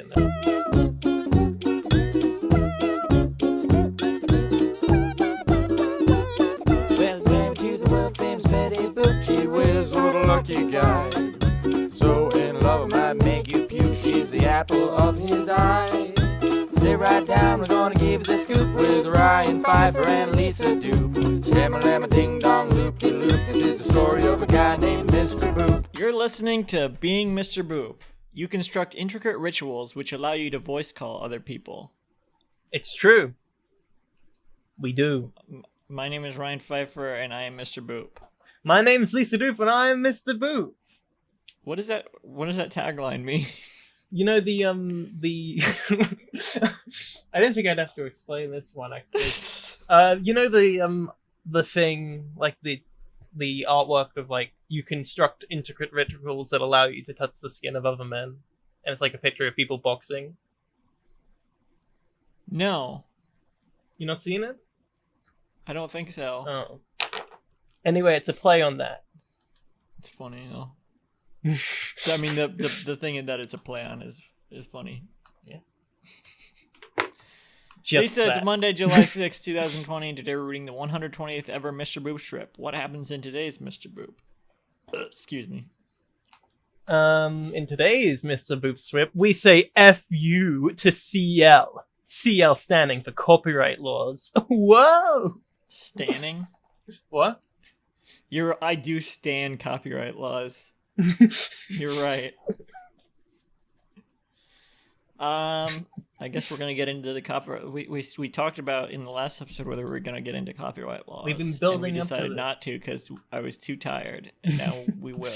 you know. Well, married to the world famous Betty Boop. She was what a lucky guy. So in love might make you puke. She's the apple of his eye. Sit right down, we're gonna give you the scoop with Ryan Pfeiffer and Lisa Dupe. Stamma ding dong loop de loop. This is the story of a guy named Mr. Boop. You're listening to Being Mr. Boop. You construct intricate rituals which allow you to voice call other people. It's true. We do. My name is Ryan Pfeiffer, and I am Mr. Boop. My name's Lisa Doop, and I am Mr. Boop. What does that tagline mean? You know the I didn't think I'd have to explain this one actually. You know the thing, like the artwork of like you construct intricate rituals that allow you to touch the skin of other men, and it's like a picture of people boxing. No, You not seen it? I don't think so. Oh. Anyway, it's a play on that. It's funny, though. So, I mean, the thing in that it's a play on is funny. Just Lisa, that. it's Monday, July 6, 2020, and today we're reading the 120th ever Mr. Boop strip. What happens in today's Mr. Boop? Excuse me. In today's Mr. Boop strip, we say F you to CL. CL standing for copyright laws. Whoa! Standing? What? I do stand copyright laws. You're right. I guess we're gonna get into the copyright. We talked about in the last episode whether we were gonna get into copyright laws. We've been building and we up to decided this. not to because I was too tired, and now we will.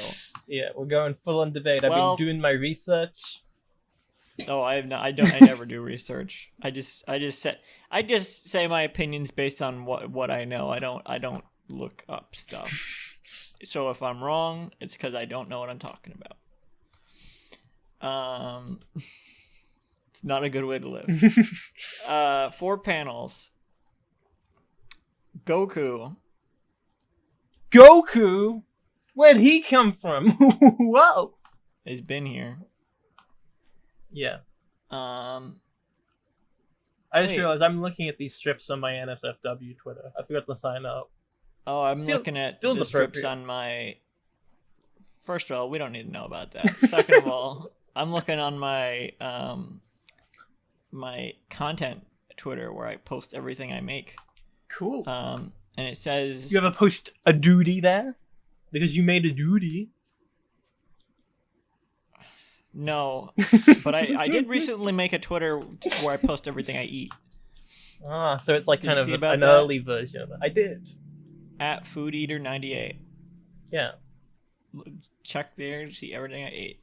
Yeah, we're going full on debate. Well- I've been doing my research. Oh, I have not. I never do research. I just say my opinions based on what I know. I don't look up stuff. So if I'm wrong, it's because I don't know what I'm talking about. It's not a good way to live. 4 panels. Goku. Goku? Where'd he come from? Whoa! Has been here. Yeah. Um, I just Wait. realized I'm looking at these strips on my NSFW Twitter. I forgot to sign up. oh, I'm Feel- looking at feels the strips appropriate. on my. First of all, we don't need to know about that. Second of all, I'm looking on my my content Twitter where I post everything I make. Cool. And it says You ever post a duty there? Because you made a duty. no, but I did recently make a Twitter where I post everything I eat Ah, so it's like Did kind you of see about an that? early version of it. I did. at FoodEater98. Yeah. Check there to see everything I ate.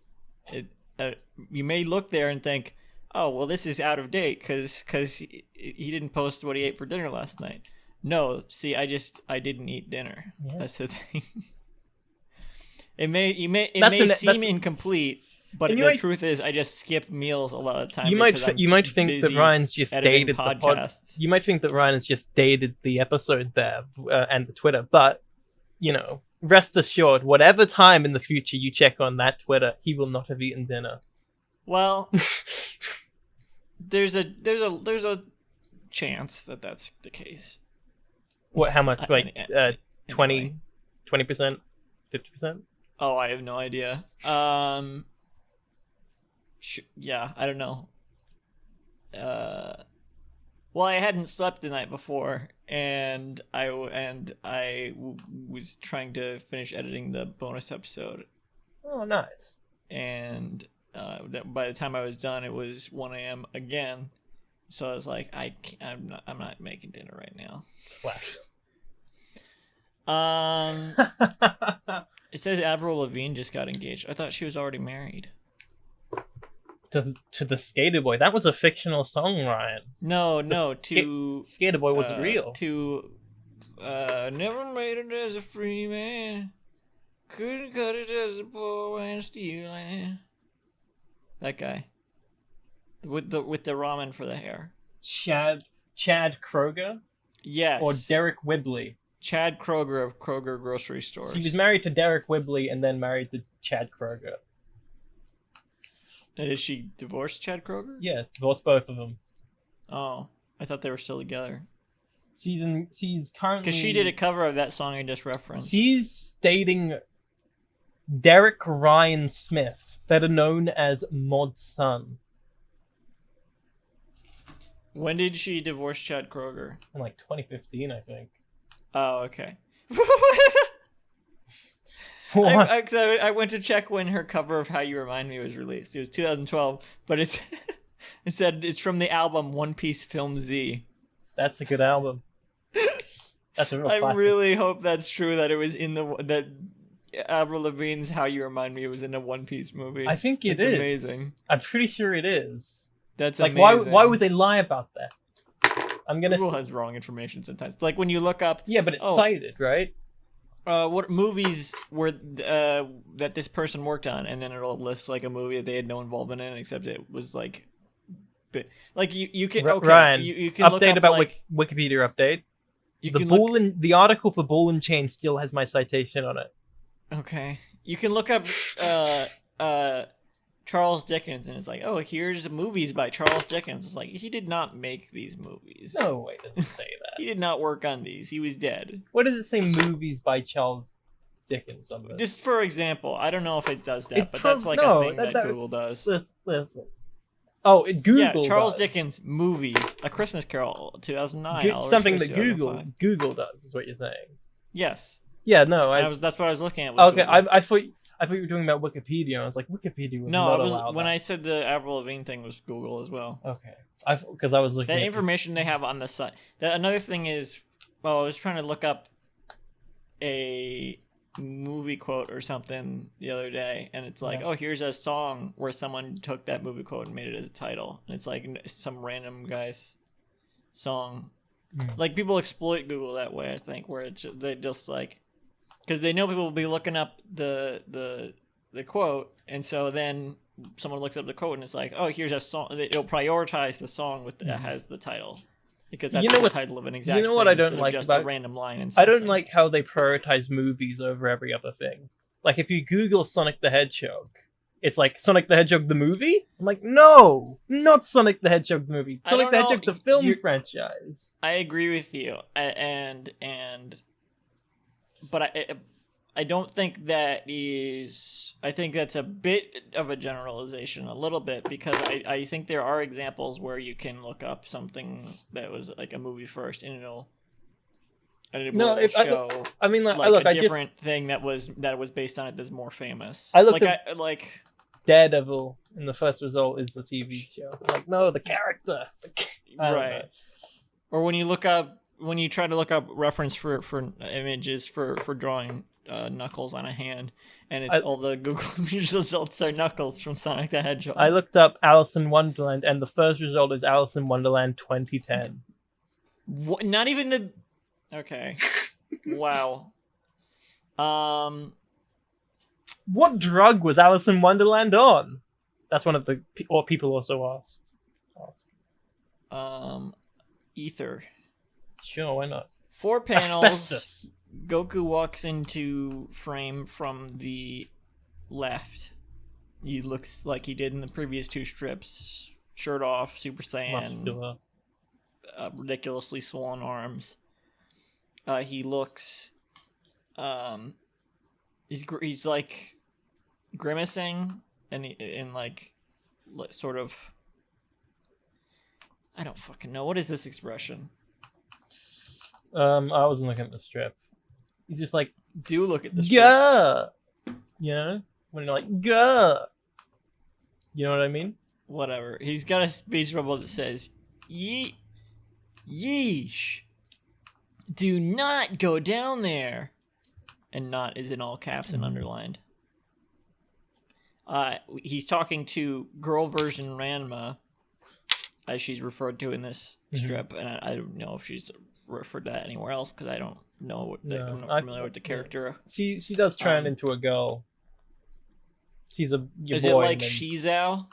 You may look there and think, oh, well, this is out of date because he didn't post what he ate for dinner last night. No, see, I didn't eat dinner. Yeah. That's the thing. It may That's seem incomplete, but And the you might- truth is I just skip meals a lot of the time. You might because I'm you might too think that busy Ryan's just editing dated the pod. podcasts. You might think that Ryan has just dated the episode there and the Twitter, but you know, rest assured, whatever time in the future you check on that Twitter, he will not have eaten dinner. Well, there's a chance that that's the case. What? How much? Like Anyway. 20%, 50%? Oh, I have no idea. Yeah, I don't know. Well, I hadn't slept the night before, and I was trying to finish editing the bonus episode, Oh, nice. and by the time I was done, it was 1 a.m. again. So I was like, I'm not making dinner right now. Wow. It says Avril Lavigne just got engaged. I thought she was already married. to the Skater Boy. That was a fictional song, Ryan. No, ska- to Skater Boy wasn't real. To never made it as a free man. Couldn't cut it as a poor man stealing. That guy. With the ramen for the hair. Chad Kroger Yes. or Derek Whibley. Chad Kroger of Kroger Grocery Stores. He was married to Derek Whibley and then married to Chad Kroger. And did she divorce Chad Kroeger? Yeah, divorced both of them. Oh, I thought they were still together. She's currently... Because she did a cover of that song I just referenced. She's dating Derek Ryan Smith, better known as Mod's son. When did she divorce Chad Kroeger? In like 2015, I think. Oh, okay. What? I went to check when her cover of How You Remind Me was released. It was 2012, but it said it's from the album One Piece Film Z. That's a good album. That's a real I classic. really hope that's true, that it was in that Avril Lavigne's How You Remind Me was in a One Piece movie. I think it That's is. amazing. I'm pretty sure it is. That's like, amazing. why would they lie about that? I'm gonna. Google has wrong information sometimes. Like when you look up, Yeah, but it's cited, right? what movies were that this person worked on, and then it'll list like a movie that they had no involvement in, except it was like, like you can Ryan, you can look update up, about like, Wikipedia update. you The can look, the article for Ball and Chain still has my citation on it. okay, you can look up Charles Dickens, and it's like, oh, here's movies by Charles Dickens. It's like, he did not make these movies. No way does it say that. He did not work on these. He was dead. What does it say? Movies by Charles Dickens on it. Just for example, I don't know if it does that, It but prob- that's like no, a thing that- that Google does. Listen. Oh, Google. Yeah, Charles does. Dickens movies, A Christmas Carol, 2009. Oliver Something Twist, that 2005. Google does is what you're saying. Yes, Yeah, no, that's what I was looking at. Was okay. Google. I thought you were talking about Wikipedia. I was like, Wikipedia would No, not I was allow when that. I said the Avril Lavigne thing was Google as well. Okay, because I was looking That at information they have on the site. Another thing is, well, I was trying to look up a movie quote or something the other day, and it's like, Yeah. oh, here's a song where someone took that movie quote and made it as a title, and it's like some random guy's song. Like people exploit Google that way, I think, where it's they just like, because they know people will be looking up the quote, and so then someone looks up the quote and it's like, oh, here's a song. It'll prioritize the song that has the title, because that's the title of an exact. You know what I thing don't instead of like just about a random line. And I don't like how they prioritize movies over every other thing. Like if you Google Sonic the Hedgehog, it's like Sonic the Hedgehog the movie. I'm like, no, not Sonic the Hedgehog the movie. I Sonic don't the know. Hedgehog the film You're- franchise. I agree with you, but I don't think that is. I think that's a bit of a generalization, a little bit, because I think there are examples where you can look up something that was like a movie first, and it'll show I mean, like, like a I just different thing that was based on it that's more famous. I looked like Daredevil, and the first result is the TV show. I'm like, no, the character. I don't right. know. Or when you try to look up reference for images for drawing Knuckles on a hand, and all the Google image results are Knuckles from Sonic the Hedgehog. I looked up Alice in Wonderland, and the first result is Alice in Wonderland 2010. What, not even the. Okay. Wow. What drug was Alice in Wonderland on? That's one of the people also asked. Ether. Sure, why not? 4 panels. Asbestos. Goku walks into frame from the left. He looks like he did in the previous 2 strips. Shirt off, Super Saiyan, Muscular. ridiculously swollen arms. He looks, he's like grimacing and like sort of. I don't fucking know. What is this expression? I wasn't looking at the strip. He's just like, Do look at this. gah! You know? When you're like, gah! You know what I mean? Whatever. He's got a speech bubble that says, yeesh. Do not go down there. And not is in all caps and underlined. He's talking to girl version Ranma, as she's referred to in this strip, and I don't know if she's referred to that anywhere else, because I don't know I'm not familiar with the character. She does turn into a girl. She's your Is boy. it like and then- Shizao?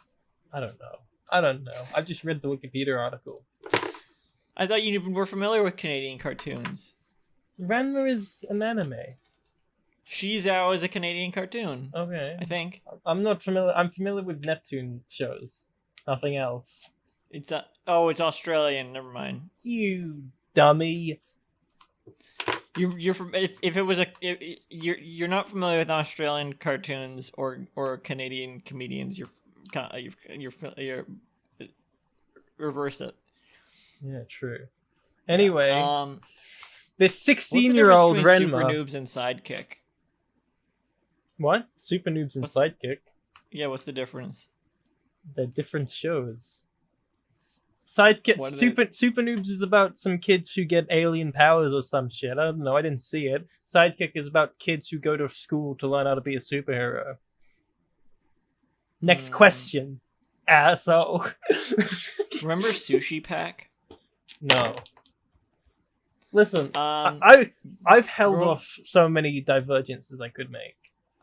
I don't know. I've just read the Wikipedia article. I thought you were familiar with Canadian cartoons. Ranma is an anime. Shizao is a Canadian cartoon, Okay. I think. I'm not familiar. I'm familiar with Neptune shows. Nothing else. It's it's Australian. Never mind. You dummy. You're from if it was you're not familiar with Australian cartoons or Canadian comedians. You're reverse it. Yeah, true. Anyway, this What's the 16-year-old difference between Super Renma. Noobs and Sidekick? What? Super Noobs and What's- Sidekick. Yeah, what's the difference? They're different shows. Sidekick, What are they- Super Noobs is about some kids who get alien powers or some shit. I don't know. I didn't see it. Sidekick is about kids who go to school to learn how to be a superhero. Next question, asshole. Remember Sushi Pack? No. Listen, Um, I've held Girl- off so many divergences I could make.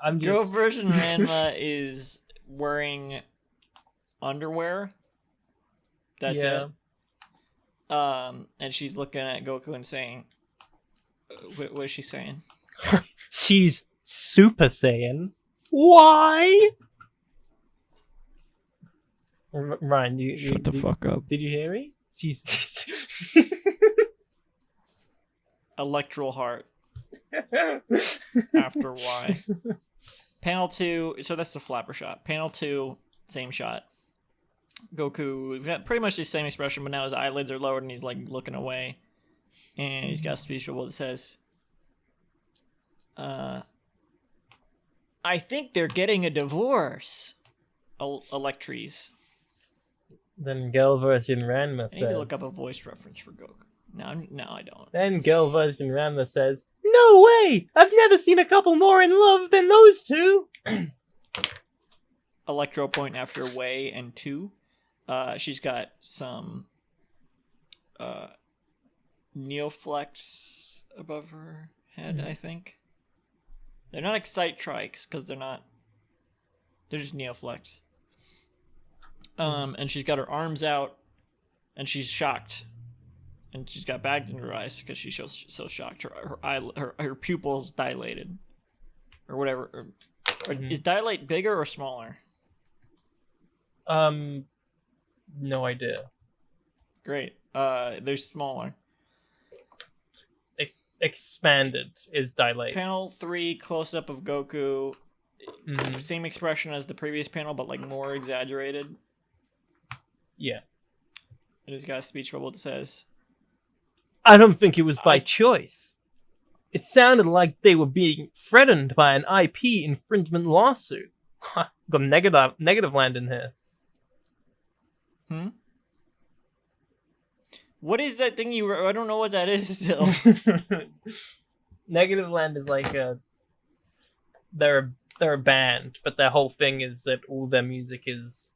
I'm Girl just version Ranma is wearing underwear. That's yeah. it. And she's looking at Goku and saying, what is she saying? She's Super Saiyan. Why? Ryan, fuck up. Did you hear me? She's. Electoral Heart after Y. Panel 2, so that's the flapper shot. Panel 2, same shot. Goku's got pretty much the same expression, but now his eyelids are lowered and he's like looking away. And he's got a speech bubble that says, I think they're getting a divorce. Electries. Then girl version Ranma I says. need to look up a voice reference for Goku. No, I don't. Then girl version Ranma says, "No way! I've never seen a couple more in love than those two." Electro point after Way and 2. She's got some Neoflex above her head, I think. They're not Excite Trikes because they're not. They're just Neoflex. And she's got her arms out, and she's shocked, and she's got bags in her eyes because she's so shocked. Her pupils dilated, or whatever. Is dilate bigger or smaller? No idea. Great. They're smaller. Expanded is dilate. Panel 3, close up of Goku. Mhm. Same expression as the previous panel, but like more exaggerated. Yeah. And he's got a speech bubble that says, I don't think it was by choice. It sounded like they were being threatened by an IP infringement lawsuit. Got negative land in here. "What is that thing you? I don't know what that is still." Negative Land is like they're a band, but their whole thing is that all their music is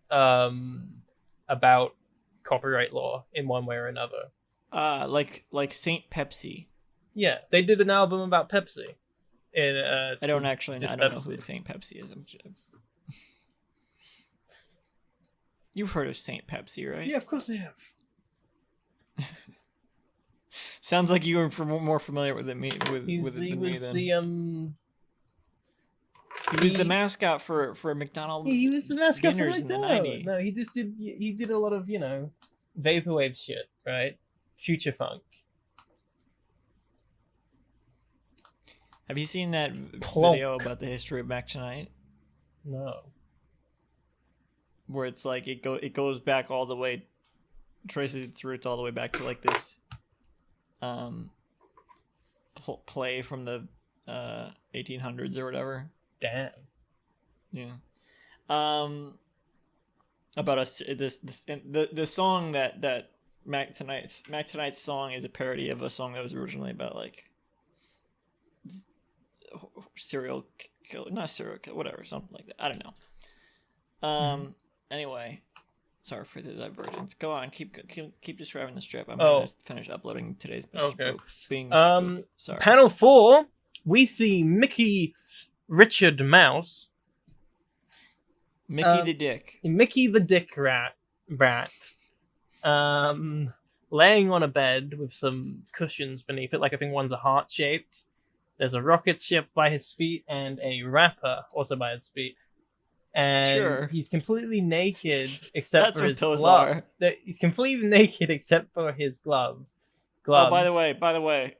about copyright law in one way or another. Like Saint Pepsi. Yeah, they did an album about Pepsi. I don't actually know. Just I don't know Pepsi. who Saint Pepsi is. You've heard of Saint Pepsi, right? Yeah, of course I have. Sounds like you were more familiar with it He with it was than me then. the He was the mascot for McDonald's. He was the mascot for dinners in the McDonald's. 90s. No, he did a lot of, vaporwave shit, right? Future funk. Have you seen that Plonk. video about the history of Back Tonight? No. Where it's like it goes back all the way, traces its roots all the way back to like this play from the 1800s or whatever. Damn. Yeah. About the song that Mac Tonight's song is a parody of a song that was originally about like serial killer, not serial killer, whatever, something like that. I don't know. Anyway, sorry for the divergence. Go on, keep describing the strip. I'm gonna finish uploading today's Mr. Poop. Being Mr. Poop. Sorry. Panel 4, we see Mickey Richard Mouse. Mickey the Dick. Mickey the Dick Rat. Laying on a bed with some cushions beneath it, like I think one's a heart shaped. There's a rocket ship by his feet and a rapper also by his feet. And Sure. he's completely naked except That's for what his those glove. are. He's completely naked except for his gloves. Oh, by the way,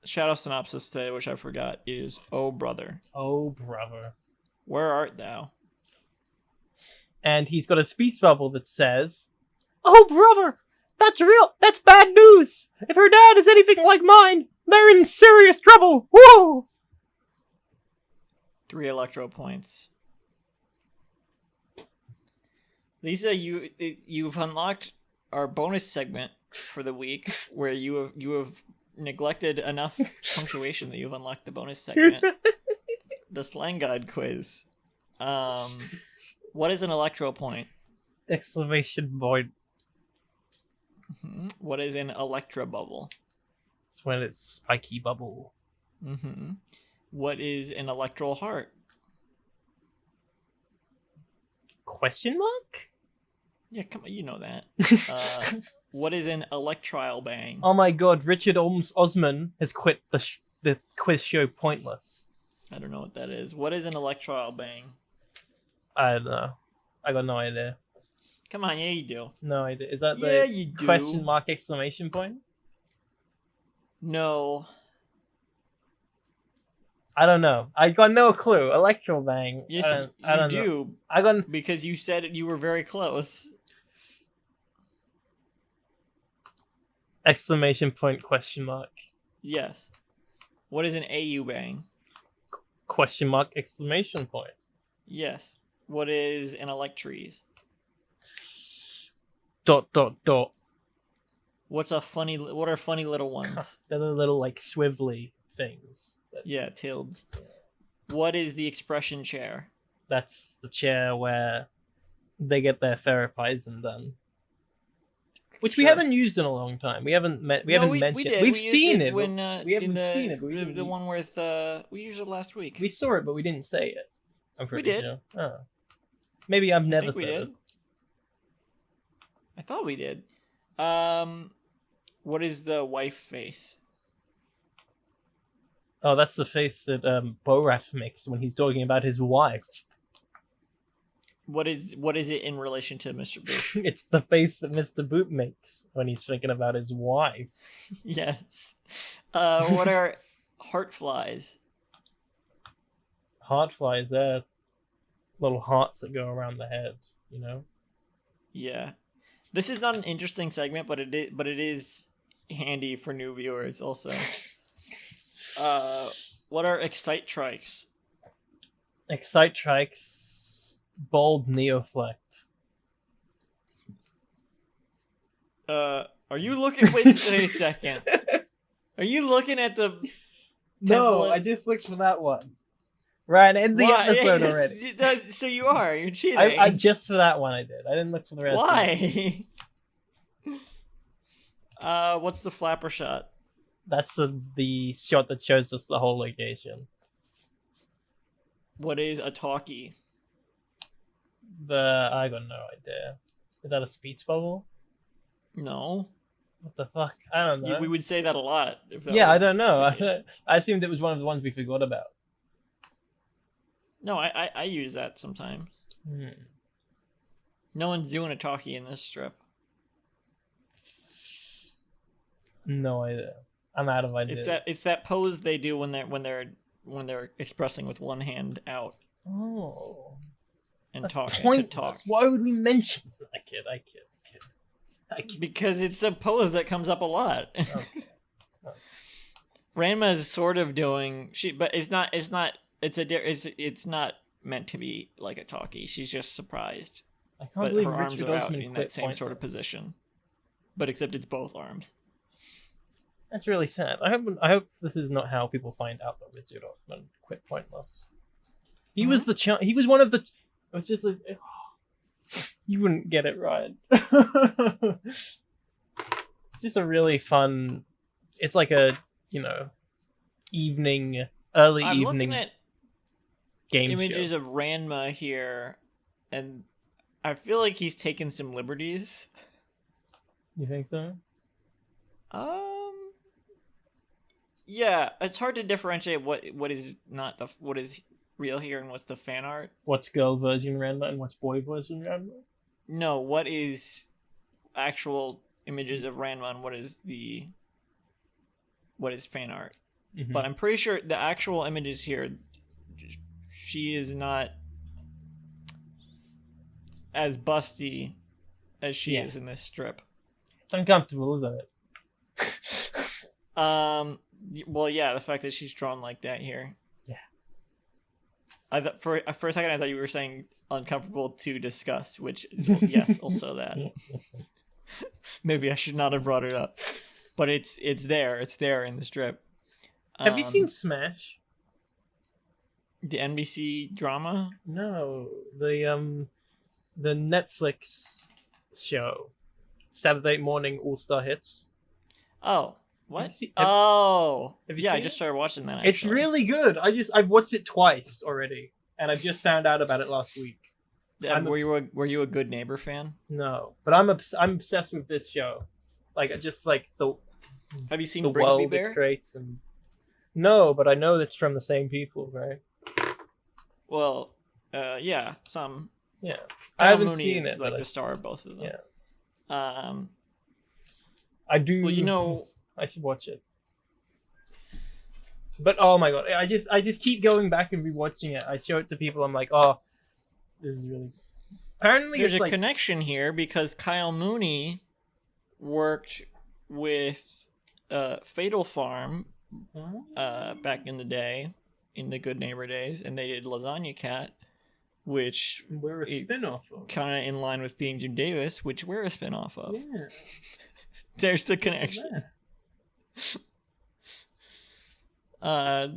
shadow synopsis today, which I forgot, is "Oh brother, Oh, brother. where art thou?" And he's got a speech bubble that says, "Oh, brother, that's real. That's bad news. If her dad is anything like mine, they're in serious trouble. Whoa!" 3 electro points. Lisa, you've unlocked our bonus segment for the week, where you have neglected enough punctuation that you've unlocked the bonus segment, the slang guide quiz. What is an electro point? Exclamation point. What is an electro bubble? It's when it's spiky bubble. What is an electral heart? Question mark? Yeah, come on, you know that. What is an electrile bang? Oh my god, Richard Osman has quit the quiz show Pointless. I don't know what that is. What is an electrile bang? I don't know. I got no idea. Come on, yeah, you do. No idea. Is that Yeah, the you do. question mark exclamation point? No. I don't know. I got no clue. Electro bang. Yes, I don't you know. do, I got because you said you were very close. exclamation point question mark. Yes. What is an AU bang? Question mark exclamation point. Yes. What is an electries? Dot dot dot. What are funny little ones? They're the little like swivelly things. Yeah, tildes. What is the expression chair? That's the chair where they get their therapizing done. Which we Sure. haven't used in a long time. We haven't mentioned. did. We've We used seen it it. when we haven't in the, seen it. But we the, didn't, the one with we used it last week. we saw it, but we didn't say it. I'm pretty did. sure. Oh. Maybe I've I never think we said did. it. I thought we did. What is the wife face? Oh, that's the face that Borat makes when he's talking about his wife. What is it in relation to Mr. Booth? It's the face that Mr. Boot makes when he's thinking about his wife. Yes. What are heart flies? Heart flies, they're little hearts that go around the head, you know? Yeah. This is not an interesting segment, but it is handy for new viewers also. What are excite trikes? Excite Trikes, bold neoflect. Are you looking? Wait a second. Are you looking at the? No, template? I just looked for that one. Right, end the Why? episode already. So you are. You're cheating. I just for that one I did. I didn't look for the rest. Why? What's the flapper shot? That's the shot that shows us the whole location. What is a talkie? I got no idea. Is that a speech bubble? No. What the fuck? I don't know. We would say that a lot. If that Yeah, was I don't know. the case. I assumed it was one of the ones we forgot about. No, I use that sometimes. No one's doing a talkie in this strip. No idea. I'm out of ideas. It's that pose they do when they're expressing with one hand out Oh. and That's talking to pointless. talk. Why would we mention that? I kid. Because it's a pose that comes up a lot. Okay. Ranma is sort of doing but it's not meant to be like a talkie. She's just surprised. I can't But believe her arms Richard are out Osman in quit that same sort of Pointless. position. But except it's both arms. That's really sad. I hope this is not how people find out that Richard Osman quit Pointless. He was the he was one of the. It was just like, you wouldn't get it right. Just a really fun. It's like a early I'm evening looking at game images show. of Ranma here, and I feel like he's taken some liberties. You think so? Yeah, it's hard to differentiate what is not what is real here and what's the fan art. What's girl version Ranma and what's boy version Ranma? No, what is actual images of Ranma and what is fan art. Mhm. But I'm pretty sure the actual images here, she is not as busty as she is in this strip. It's uncomfortable, isn't it? Well, yeah, the fact that she's drawn like that here. Yeah. I thought for a second I thought you were saying uncomfortable to discuss, which is, yes, also that. Maybe I should not have brought it up, but it's there in the strip. Have you seen Smash? The NBC drama? No, the Netflix show, Saturday Morning All Star Hits. Oh, what? Have you Yeah, I seen just it? started watching that. It's Actually. really good. I've watched it twice already, and I just found out about it last week. Were you a Good Neighbor fan? No, but I'm obsessed with this show. Like just like the Have you seen the Brigsby world Bear? it creates and. No, but I know that's from the same people, right? Well, yeah, some. Yeah, I Kyle haven't Mooney seen is it, like but the star of both of them. Yeah. Um. I do. Well, you know, I should watch it. But oh my god, I just keep going back and rewatching it. I show it to people. I'm like, oh, this is really. Apparently, there's it's a like connection here because Kyle Mooney worked with Fatal Farm back in the day, in the Good Neighbor days, and they did Lasagna Cat, which we're a spin-off of. kind of in line with Being Jim Davis, which we're a spin-off of. Yeah. There's the connection. Yeah.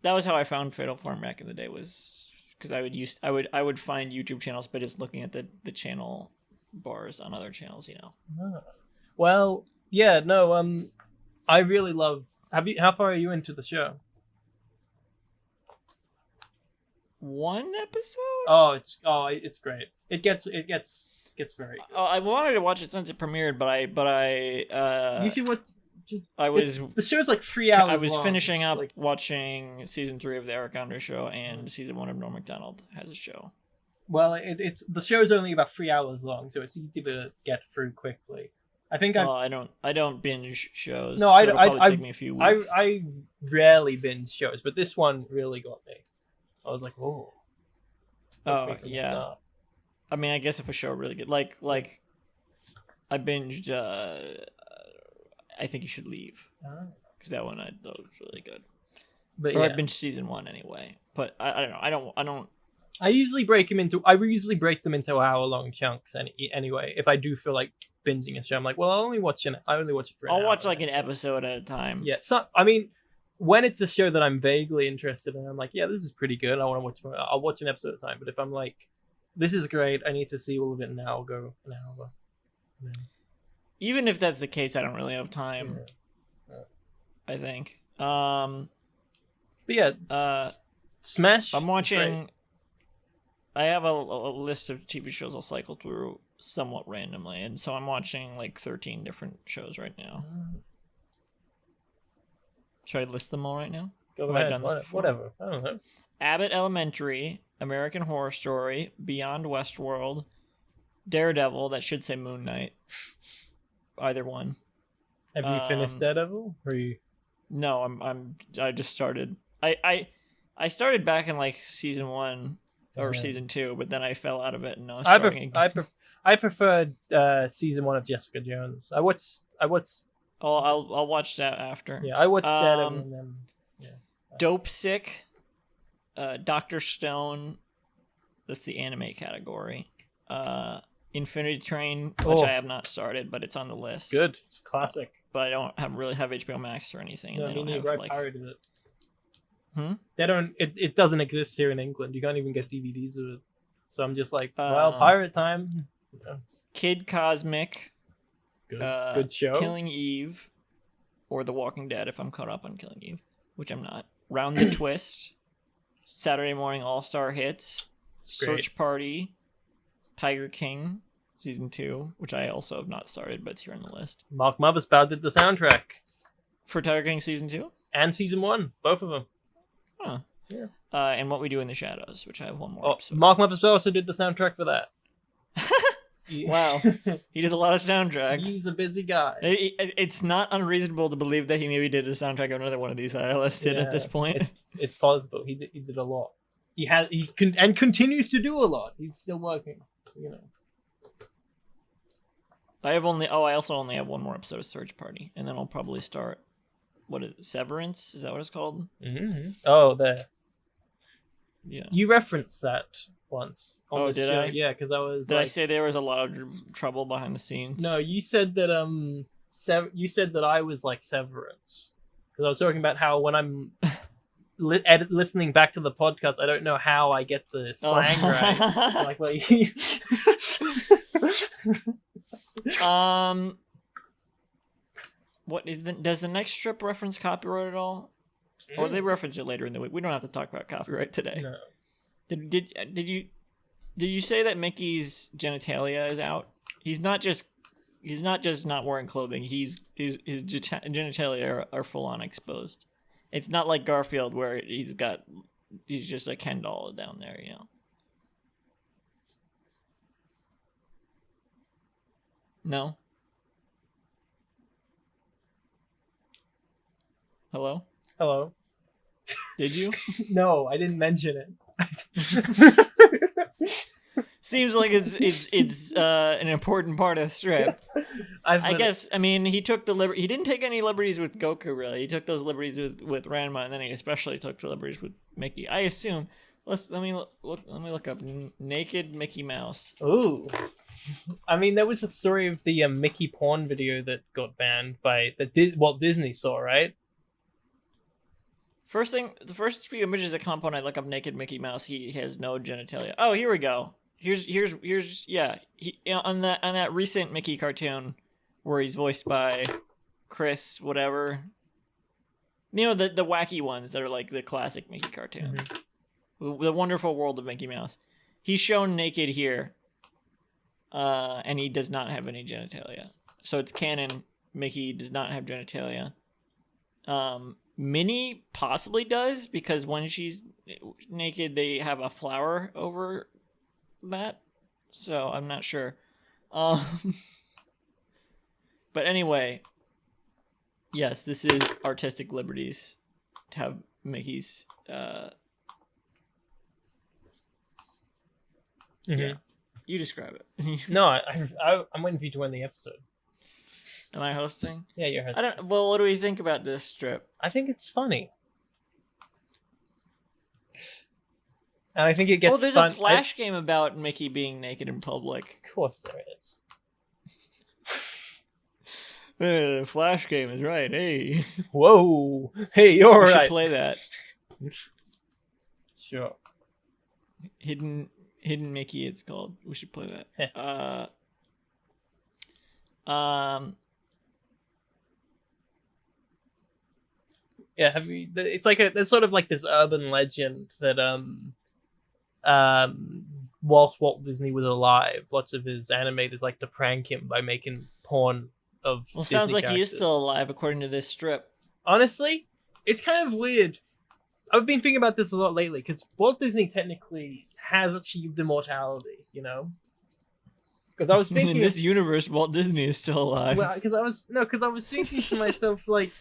That was how I found Fatal Farm back in the day, was because I would find YouTube channels by just looking at the channel bars on other channels, you know. Ah. Well, yeah, no, I really love. How far are you into the show? One episode? It's great. It gets very good. Oh, I wanted to watch it since it premiered, but I You should watch. The show's like 3 hours. I was long. finishing It's up like- watching season 3 of the Eric Andre Show, and season 1 of Norm Macdonald has a show. Well, it's the show's only about 3 hours long, so it's easy to get through quickly. I think Well, I don't binge shows. No, so I- it'll I- probably I- take me a few weeks. I rarely binge shows, but this one really got me. I was like, oh. Oh, Hooked me from the yeah. start. I mean, I guess if a show really good, like I binged. I Think You Should Leave, Ah. because that one I thought was really good. But Or yeah. I binged season 1 anyway. But I don't know. I don't. I usually break them into hour-long chunks. Anyway, if I do feel like binging a show, I'm like, well, I only watch it for. I'll watch like an episode at a time. Yeah, so I mean, when it's a show that I'm vaguely interested in, I'm like, yeah, this is pretty good. I want to watch more. I'll watch an episode at a time. But if I'm like, this is great, I need to see all of it now, I'll go an hour. And then- Even if that's the case, I don't really have time. Yeah. I think. But yeah, Smash. I'm is watching. great. I have a list of TV shows I'll cycle through somewhat randomly, and so I'm watching like 13 different shows right now. Should I list them all right now? Go Have I ahead. done this before? Whatever. I don't know. Abbott Elementary, American Horror Story, Beyond Westworld, Daredevil. That should say Moon Knight. Either one. Have you finished Daredevil? Or you? No, I just started. I started back in like season 1 or Yeah. season 2, but then I fell out of it, and now I'm I starting again. I preferred season 1 of Jessica Jones. I watched. Oh, I'll watch that after. Yeah, I watched Daredevil and then. Dope Sick, Doctor Stone. That's the anime category. Infinity Train, which Oh. I have not started, but it's on the list. Good. It's a classic. But I don't really have HBO Max or anything. No, and me they don't neither. have, I like, pirated it. They don't. It doesn't exist here in England. You can't even get DVDs of it. So I'm just like, well, Um, pirate time. Yeah. Kid Cosmic, Good. Good show. Killing Eve, or The Walking Dead if I'm caught up on Killing Eve, which I'm not. Round the Twist, Saturday Morning All-Star Hits, Great. Search Party, Tiger King, season 2, which I also have not started, but it's here on the list. Mark Mothersbaugh did the soundtrack. For Tiger King season 2? And season 1, both of them. Huh. Yeah. And What We Do in the Shadows, which I have one more episode. Mark Mothersbaugh also did the soundtrack for that. Wow. He does a lot of soundtracks. He's a busy guy. It's not unreasonable to believe that he maybe did a soundtrack of another one of these I listed at this point. It's possible. He did a lot. He continues to do a lot. He's still working. So, you know. I also only have one more episode of Search Party, and then I'll probably start. What is it, Severance? Is that what it's called? Mm-hmm. Oh, there. Yeah. You referenced that once. On this did show. I? Yeah, because I was. Did I say there was a lot of trouble behind the scenes? No, you said that you said that I was like Severance, because I was talking about how when I'm listening back to the podcast, I don't know how I get the slang right. Like, what is does the next strip reference copyright at all? Or they reference it later in the week. We don't have to talk about copyright today. No. Did you say that Mickey's genitalia is out? He's not just not wearing clothing. His genitalia are full on exposed. It's not like Garfield where he's just a Ken doll down there, you know. No. Hello? Hello. Did you? No, I didn't mention it. Seems like it's an important part of the strip. I guess. I mean, he took the liberty. He didn't take any liberties with Goku, really. He took those liberties with Ranma, and then he especially took the liberties with Mickey. I assume. Let me look up naked Mickey Mouse. Ooh. I mean, there was a story of the Mickey porn video that got banned by Walt Disney saw, right? The first few images that come up when I look up naked Mickey Mouse, he has no genitalia. Oh, here we go. Here's yeah. On that recent Mickey cartoon where he's voiced by Chris whatever. You know, the wacky ones that are like the classic Mickey cartoons. Mm-hmm. The Wonderful World of Mickey Mouse. He's shown naked here. And he does not have any genitalia. So it's canon. Mickey does not have genitalia. Minnie possibly does, because when she's naked, they have a flower over that. So I'm not sure. But anyway, yes, this is artistic liberties to have Mickey's. Yeah, you describe it. No, I'm waiting for you to end the episode. Am I hosting? Yeah, you're hosting. Well, what do we think about this strip? I think it's funny. And I think it gets Oh, there's fun. a Flash game about Mickey being naked in public. Of course there is. Flash game is right. Hey. Whoa. Hey, you're We right. should play that. Sure. Hidden Mickey, it's called. We should play that. Yeah, have you? It's like there's sort of like this urban legend that whilst Walt Disney was alive, lots of his animators like to prank him by making porn of. Well, Disney sounds like characters. he is still alive according to this strip. Honestly, it's kind of weird. I've been thinking about this a lot lately because Walt Disney technically has achieved immortality, you know. Because I was thinking in this universe, Walt Disney is still alive. Well, because I was thinking to myself, like,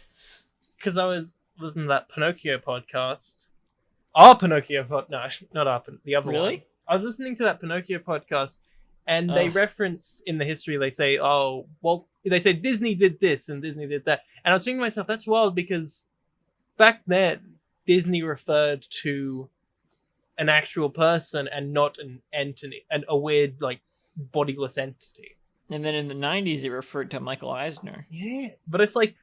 because I was listening to that Pinocchio podcast. Our Pinocchio podcast, no, not our, the other one. Really? I was listening to that Pinocchio podcast, and they reference in the history, they say, oh, well, they say Disney did this and Disney did that. And I was thinking to myself, that's wild because back then, Disney referred to an actual person and not an entity, and a weird, like, bodiless entity. And then in the 90s, it referred to Michael Eisner. Yeah, but it's like,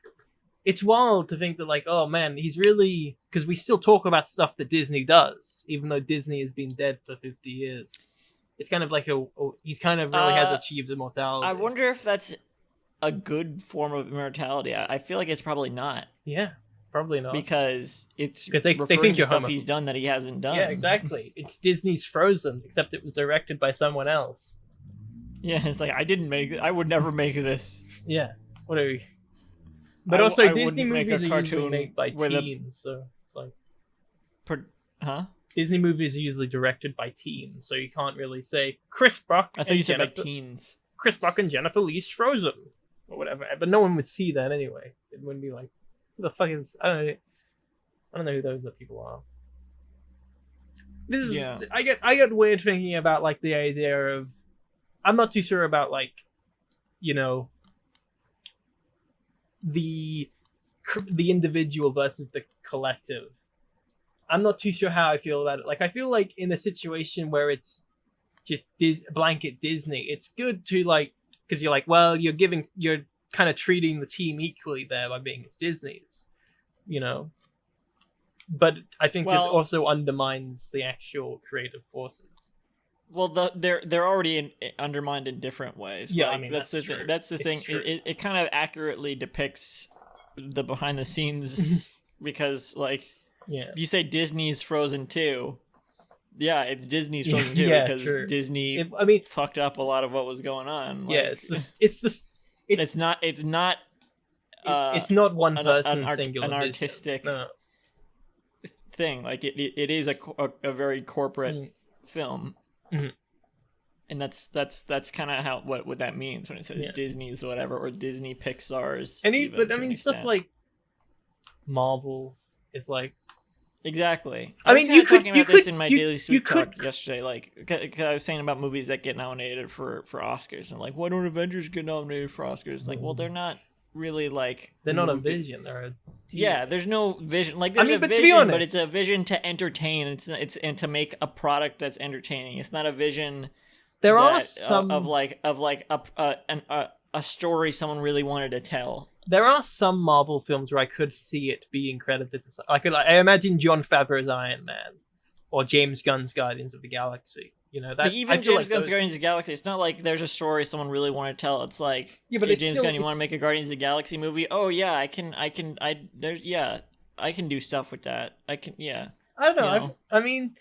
it's wild to think that, like, oh man, he's really, because we still talk about stuff that Disney does, even though Disney has been dead for 50 years. It's kind of like he's kind of really has achieved immortality. I wonder if that's a good form of immortality. I feel like it's probably not. Yeah, probably not. Because they think you're stuff he's done that he hasn't done. Yeah, exactly. It's Disney's Frozen, except it was directed by someone else. Yeah, it's like, I would never make this. Yeah. What are we? But I also, wouldn't Disney make a movies are usually cartoon made by where the teens, so it's like huh? Disney movies are usually directed by teens, so you can't really say Chris Buck. I thought and you said by Jennifer, teens. Chris Buck and Jennifer Lee's Frozen or whatever. But no one would see that anyway. It wouldn't be like, who the fuck is? I don't know who those people are. This is Yeah. I get weird thinking about like the idea of I'm not too sure about like, you know, the individual versus the collective. I'm not too sure how I feel about it. Like I feel like in a situation where it's just blanket Disney, it's good to like because you're like, well, you're kind of treating the team equally there by being it's Disney's, you know. But I think it also undermines the actual creative forces. Well, they're already undermined in different ways. Yeah, like, I mean that's the true. that's the It's thing. true. It kind of accurately depicts the behind the scenes because like Yeah. if you say Disney's Frozen 2, yeah, it's Disney's Frozen 2 Yeah, because true. Disney I mean, fucked up a lot of what was going on. Like, yeah, it's not it's not one person singular an vision. artistic No. thing. Like it is a very corporate film. Mhm. And that's kind of how what that means when it says Disney's whatever or Disney Pixar's. But I mean stuff like Marvel is like exactly. I mean, you could talking about this in my Daily Sweet Talk yesterday. Like, cause I was saying about movies that get nominated for Oscars, and like, why don't Avengers get nominated for Oscars? Like, well, they're not really like they're not a vision. They're a yeah. There's no vision. Like, there's a but vision, to be honest, but it's a vision to entertain. It's and to make a product that's entertaining. It's not a vision. There are some of a story someone really wanted to tell. There are some Marvel films where I could see it being credited to. I imagine Jon Favreau's Iron Man, or James Gunn's Guardians of the Galaxy. You know that. But even James Gunn's Guardians of the Galaxy, it's not like there's a story someone really wanted to tell. It's like, yeah, but hey, it's James still, Gunn, you want to make a Guardians of the Galaxy movie? Oh yeah, I can do stuff with that. I don't know. You know? I mean,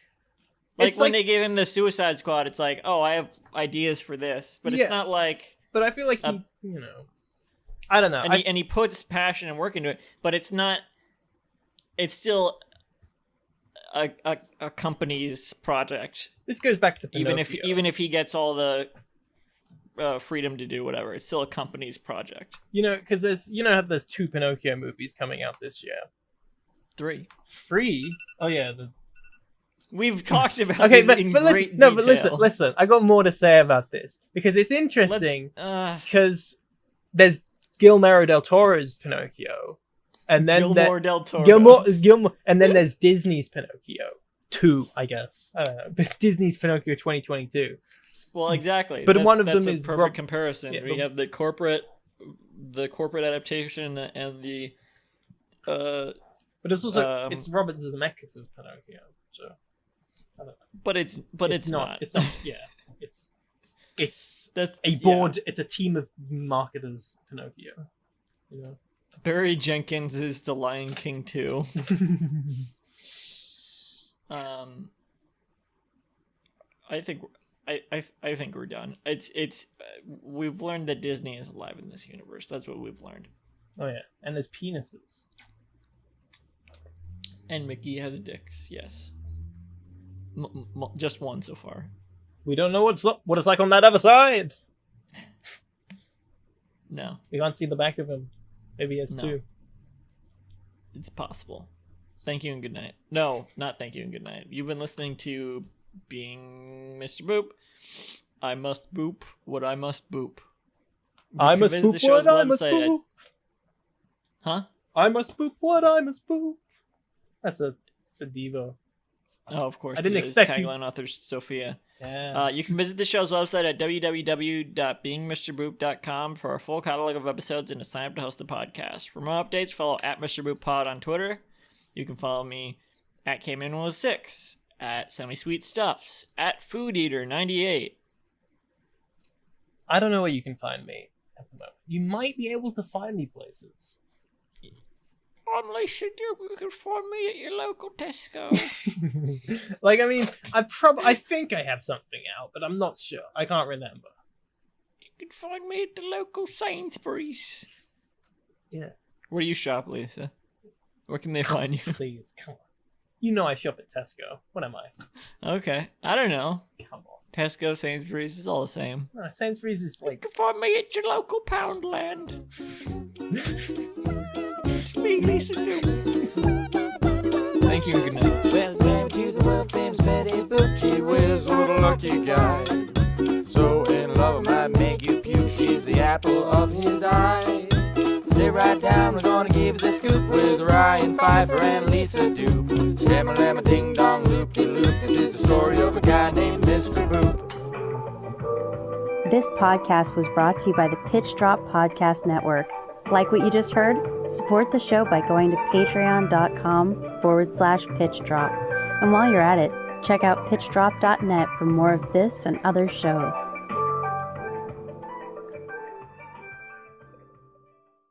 like when they gave him the Suicide Squad, it's like, oh, I have ideas for this, but it's not like. But I feel like he, you know, I don't know. And he puts passion and work into it, but it's not. It's still a company's project. This goes back to Pinocchio. even if he gets all the freedom to do whatever, it's still a company's project. You know, because there's 2 Pinocchio movies coming out this year. 3. Oh yeah. We've talked about okay, this in great detail. detail. But listen. I got more to say about this because it's interesting. Because there's Guillermo del Toro's Pinocchio, and then Guillermo del Toro. Gilmore, and then there's Disney's Pinocchio 2, I guess. I don't know. But Disney's Pinocchio 2022. Well, exactly. But one of that's them a is perfect comparison. Yeah, we have the corporate adaptation and the. But it's also it's Robert Zemeckis' Pinocchio, so. I don't know. But it's not. It's not. Yeah. It's That's a board. It's a team of marketers. Pinocchio. You know. Barry Jenkins is the Lion King 2. I think we're done. It's we've learned that Disney is alive in this universe. That's what we've learned. Oh yeah, and there's penises. And Mickey has dicks. Yes. Just one so far. We don't know what it's like on that other side. No. We can't see the back of him. Maybe he has 2. It's possible. Thank you and good night. No, not thank you and good night. You've been listening to Being Mr. Boop. I must boop what I must boop. I must boop what I must boop. Huh? I must boop what I must boop. It's a Devo. Oh, of course. I didn't expect tagline author Sophia. Yeah. You can visit the show's website at www.beingmrboop.com for our full catalog of episodes and to sign up to host the podcast. For more updates, follow at Mr. Boop Pod on Twitter. You can follow me at KManuel6, at SemiSweetStuffs, at FoodEater98. I don't know where you can find me at the moment. You might be able to find me places. Unless you can find me at your local Tesco. Like, I mean, I think I have something out, but I'm not sure. I can't remember. You can find me at the local Sainsbury's. Yeah. Where do you shop, Lisa? Where can they find you? Please, come on. You know I shop at Tesco. What am I? Okay. I don't know. Come on. Tesco, Sainsbury's is all the same. No, Sainsbury's is You like... can find me at your local Poundland. It's me, Lisa Doom. Thank you and good night. Well, it's married to the world famous Betty Boop. Gee whiz, what a lucky guy. So in love, I might make you puke. She's the apple of his eye. Sit right down, we're gonna give you the scoop with Ryan Pfeiffer and Lisa Doop. Stammer, lamma, ding dong, loop de loop. This is the story of a guy named Mr. Boop. This podcast was brought to you by the Pitch Drop Podcast Network. Like what you just heard? Support the show by going to patreon.com/pitch drop. And while you're at it, check out pitchdrop.net for more of this and other shows.